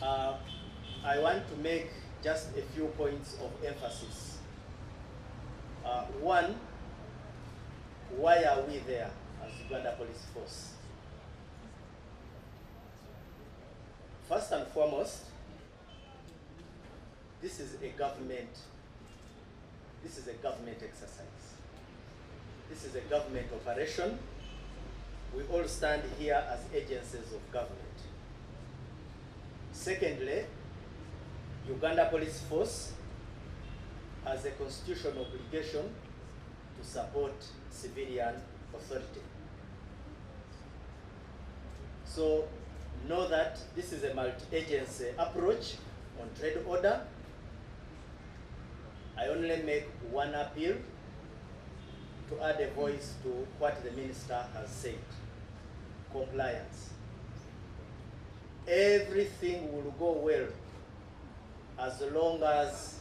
I want to make just a few points of emphasis. One, why are we there as Uganda Police Force? First and foremost, this is a government exercise. This is a government operation. We all stand here as agencies of government. Secondly, Uganda Police Force has a constitutional obligation to support civilian authority. So know that this is a multi-agency approach on trade order. I only make one appeal to add a voice to what the minister has said: compliance. Everything will go well as long as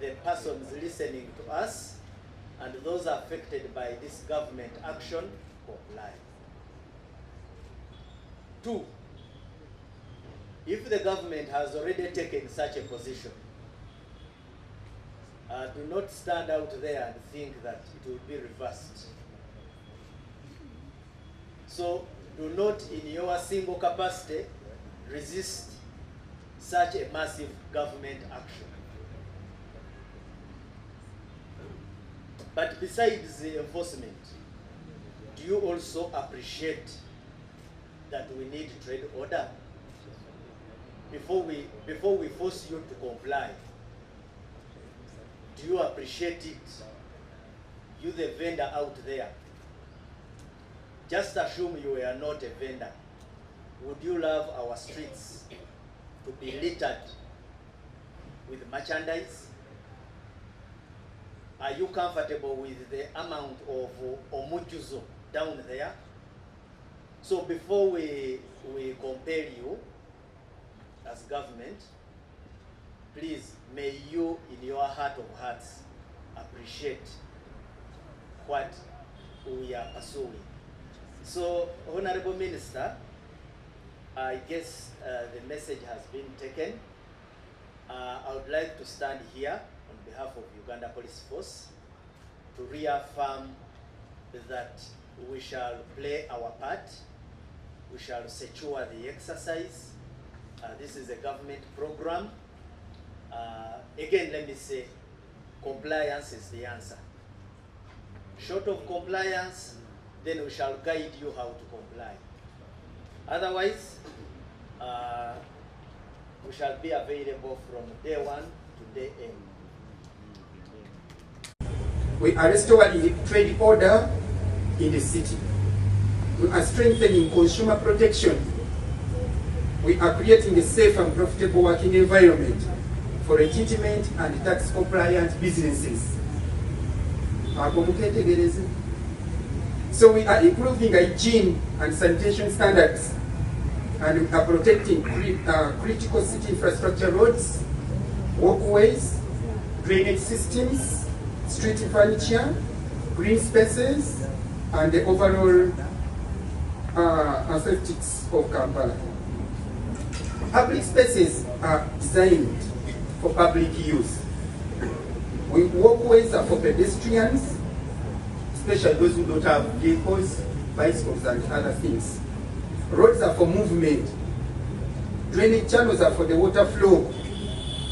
the persons listening to us and those affected by this government action comply. Two, if the government has already taken such a position, do not stand out there and think that it will be reversed. So do not, in your single capacity, resist such a massive government action. But besides the enforcement, do you also appreciate that we need trade order? Before we force you to comply, do you appreciate it? You, the vendor out there, just assume you are not a vendor. Would you love our streets to be littered with merchandise? Are you comfortable with the amount of omujuzo down there? So before we compel you as government, please, may you in your heart of hearts appreciate what we are pursuing. So, Honorable Minister, I guess the message has been taken. I would like to stand here on behalf of Uganda Police Force to reaffirm that we shall play our part. We shall secure the exercise. This is a government program. Again, let me say, compliance is the answer. Short of compliance, then we shall guide you how to comply. Otherwise, we shall be available from day one to day end. We are restoring trade order in the city. We are strengthening consumer protection. We are creating a safe and profitable working environment for legitimate and tax compliant businesses. So we are improving hygiene and sanitation standards, and we are protecting critical city infrastructure, roads, walkways, drainage systems, street furniture, green spaces, and the overall aesthetics of Kampala. Public spaces are designed for public use. Walkways are for pedestrians, especially those who don't have vehicles, bicycles, and other things. Roads are for movement. Drainage channels are for the water flow.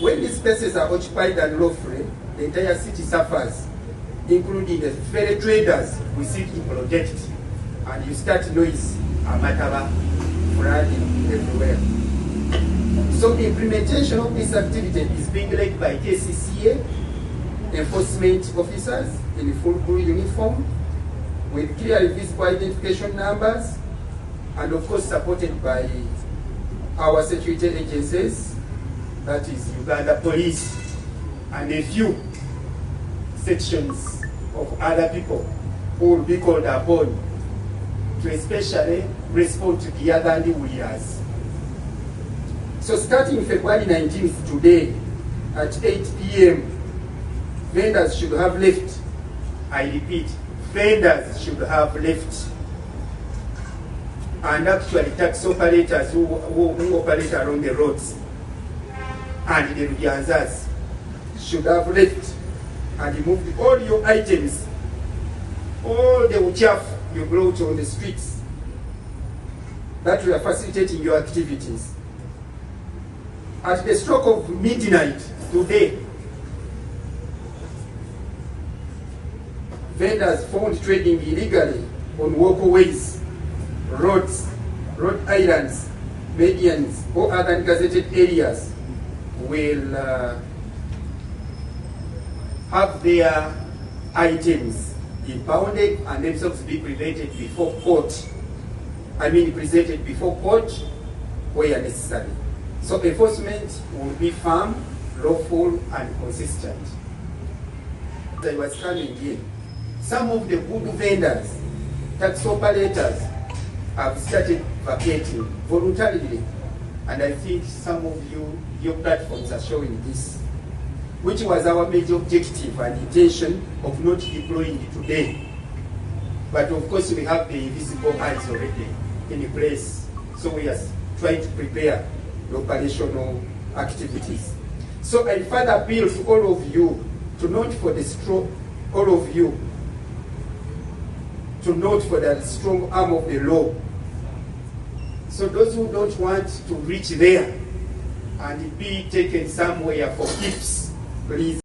When these spaces are occupied and lawfully, the entire city suffers, including the ferry traders we seek to protect. And you start noise, amataba, flooding everywhere. So the implementation of this activity is being led by KCCA, enforcement officers in full blue uniform, with clearly visible identification numbers, and of course supported by our security agencies, that is Uganda Police, and a few sections of other people who will be called upon to especially respond to the other warriors. So starting February 19th today at 8 p.m., vendors should have left. I repeat, vendors should have left. and actually taxi operators who operate along the roads and the Rujanzas should have left and moved all your items, all the uchafu you brought on the streets, that we are facilitating your activities. At the stroke of midnight today, vendors found trading illegally on walkways, roads, road islands, medians, or other gazetted areas will have their items impounded and themselves be presented before court. Presented before court where necessary. So enforcement will be firm, lawful, and consistent. As I was coming in, some of the good vendors, tax operators, have started vacating voluntarily, and I think some of your platforms are showing this, which was our major objective and intention of not deploying today. But of course we have the invisible hands already in place, so we are trying to prepare the operational activities. So I further appeal to all of you to note for the strong, all of you, to note for the strong arm of the law. So those who don't want to reach there and be taken somewhere for keeps, please